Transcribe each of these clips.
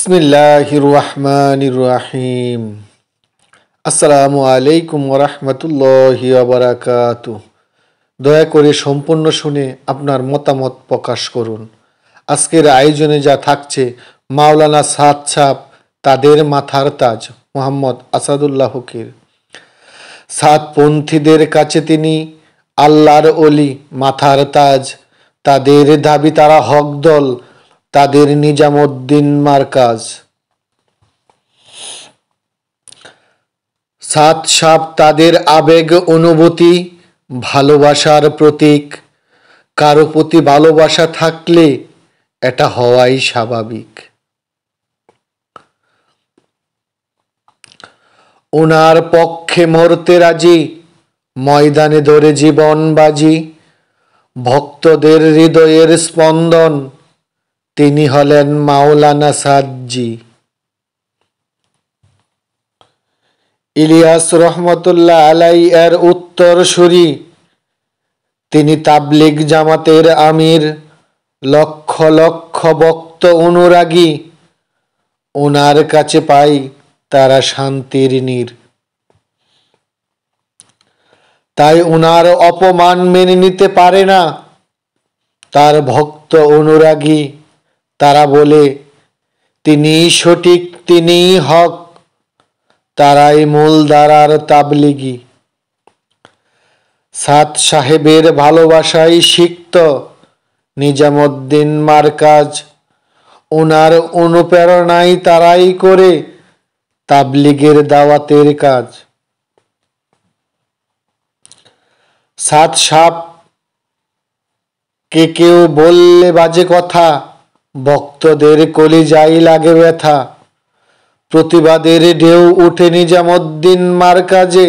বিসমিল্লাহির রহমানির রহিম। আসসালামু আলাইকুম ওয়া রাহমাতুল্লাহি ওয়া বারাকাতুহু। দয়া করে সম্পূর্ণ শুনে আপনার মতামত প্রকাশ করুন। আজকের আয়োজনে যা থাকছে: মাওলানা সাদ সাহেব, তাদের মাথার তাজ মোহাম্মদ আসাদুল্লাহ ফকির। সাদপন্থীদের কাছে তিনি আল্লাহর অলি, মাথার তাজ। তাদের দাবি তারা হক দল, তাদের নিজামুদ্দিন মার্কাজ। সাদ সাহেব তাদের আবেগ, অনুভূতি, ভালোবাসার প্রতীক। কারো প্রতি ভালোবাসা থাকলে এটা হওয়াই স্বাভাবিক। ওনার পক্ষে মরতে রাজি, ময়দানে ধরে জীবন বাজি। ভক্তদের হৃদয়ের স্পন্দন, তিনি হলেন মাওলানা সাদজি। ইলিয়াস রহমতুল্লাহ আলাই এর উত্তরসূরি, তিনি তাবলিগ জামাতের আমির। লক্ষ লক্ষ ভক্ত অনুরাগী, ওনার কাছে পাই তারা শান্তির নীর। তাই ওনার অপমান মেনে নিতে পারে না তার ভক্ত অনুরাগী। তারা বলে তিনিই সঠিক, তিনিই হক, তারাই মূলধারার তাবলিগি। সাদ সাহেবের ভালোবাসায় সিক্ত নিজামুদ্দিন মার্কাজ। ওনার অনুপ্রেরণায় তারাই করে তাবলিগের দাওয়াতের কাজ। সাদ সাহেব কে কেউ বললে বাজে কথা, ভক্তদের কলিজায় লাগে ব্যথা। প্রতিবাদের ঢেউ উঠে নিজামুদ্দিন মার্কাজে,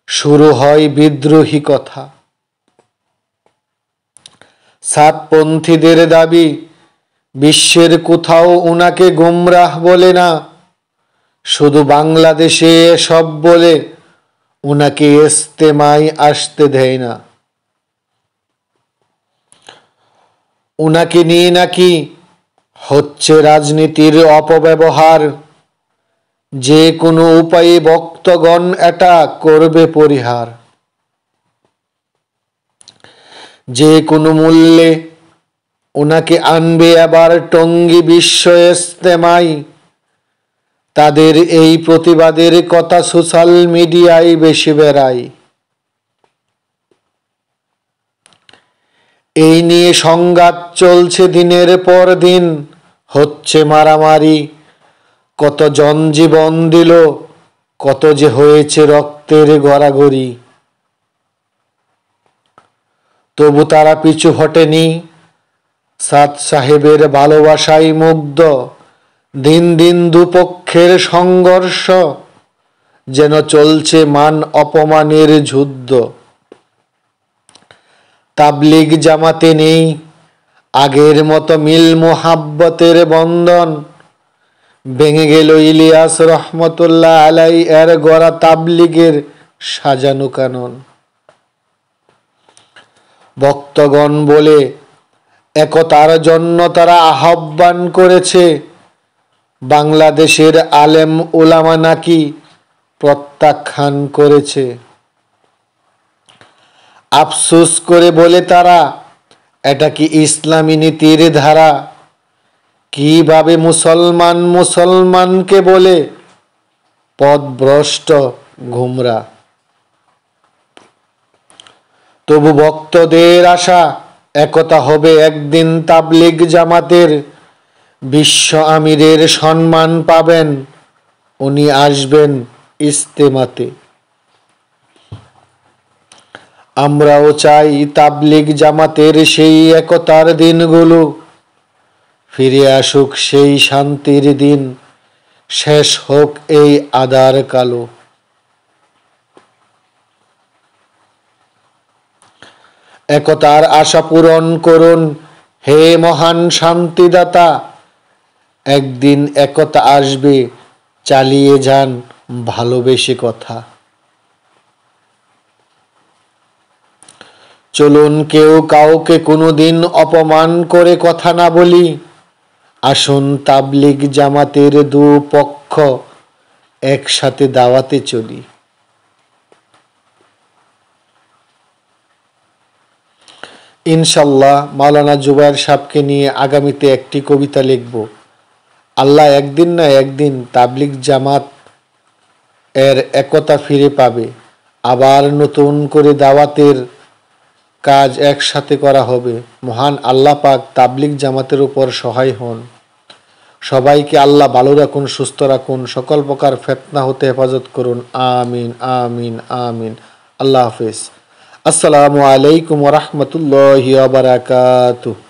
শুরু হয় বিদ্রোহী কথা। সাদপন্থীদের দাবি, বিশ্বের কোথাও উনাকে গুমরাহ বলে না, শুধু বাংলাদেশে এসব বলে উনাকে ইস্তেমায় আসতে দেয় না। উনাকে নিয়ে নাকি হচ্ছে রাজনীতির অপব্যবহার, যে কোনো উপায়ে ভক্তগণ এটা করবে পরিহার। যে কোনো মূল্যে ওনাকে আনবে আবার টঙ্গী বিশ্ব ইস্তেমায়। তাদের এই প্রতিবাদের কথা সোশ্যাল মিডিয়ায় বেশি বেড়ায়। এই নিয়ে সংঘাত চলছে দিনের পর দিন, হচ্ছে মারামারি। কতজন জীবন দিল, কত যে হয়েছে রক্তের গড়াগড়ি। তবু তারা পিছু হটেনি, সাদ সাহেবের ভালোবাসায় মুগ্ধ। দিন দিন দুপক্ষের সংঘর্ষ, যেন চলছে মান অপমানের যুদ্ধ। তাবলিগ জামাতে নেই আগের মতো মিল মোহাব্বতের বন্ধন। ভেঙে গেল ইলিয়াস রহমতুল্লাহ আলাই এর গড়া তাবলিগের সাজানো কানন। ভক্তগণ বলে একতার জন্য তারা আহ্বান করেছে, বাংলাদেশের আলেম ওলামা নাকি প্রত্যাখ্যান করেছে। আফসোস করে বলে তারা, এটা কি ইসলামী নীতির ধারা? কিভাবে মুসলমান মুসলমানকে বলে পথভ্রষ্ট গুমরা। তবু ভক্তদের আশা, একতা হবে একদিন তাবলিগ জামাতের। বিশ্ব আমিরের সম্মান পাবেন, উনি আসবেন ইস্তেমাতে। আমরাও চাই তাবলিগ জামাতের সেই একতার দিনগুলো ফিরে আসুক, সেই শান্তির দিন। শেষ হোক এই আঁধার কালো। একতার আশা পূরণ করুন হে মহান শান্তিদাতা। একদিন একতা আসবে, চালিয়ে যান ভালোবেসে কথা। চলুন কেউ কাউকে কোনোদিন অপমান করে কথা না বলি। আসুন তাবলিগ জামাতের দুপক্ষ একসাথে দাওয়াতে চলি। ইনশাল্লাহ মাওলানা জুবায়ের সাহেবকে নিয়ে আগামীতে একটি কবিতা লিখব। আল্লাহ একদিন না একদিন তাবলিগ জামাত এর একতা ফিরে পাবে। আবার নতুন করে দাওয়াতের কাজ একসাথে করা হবে। মহান আল্লাহ পাক তাবলিগ জামাতের উপর সহায় হন। সবাইকে আল্লাহ ভালো রাখুন, সুস্থ রাখুন, সকল প্রকার ফিতনা হতে হেফাজত করুন। আমিন আমিন আমিন। আল্লাহ হাফেজ। আসসালামু আলাইকুম ওয়া রাহমাতুল্লাহি ওয়া বারাকাতুহু।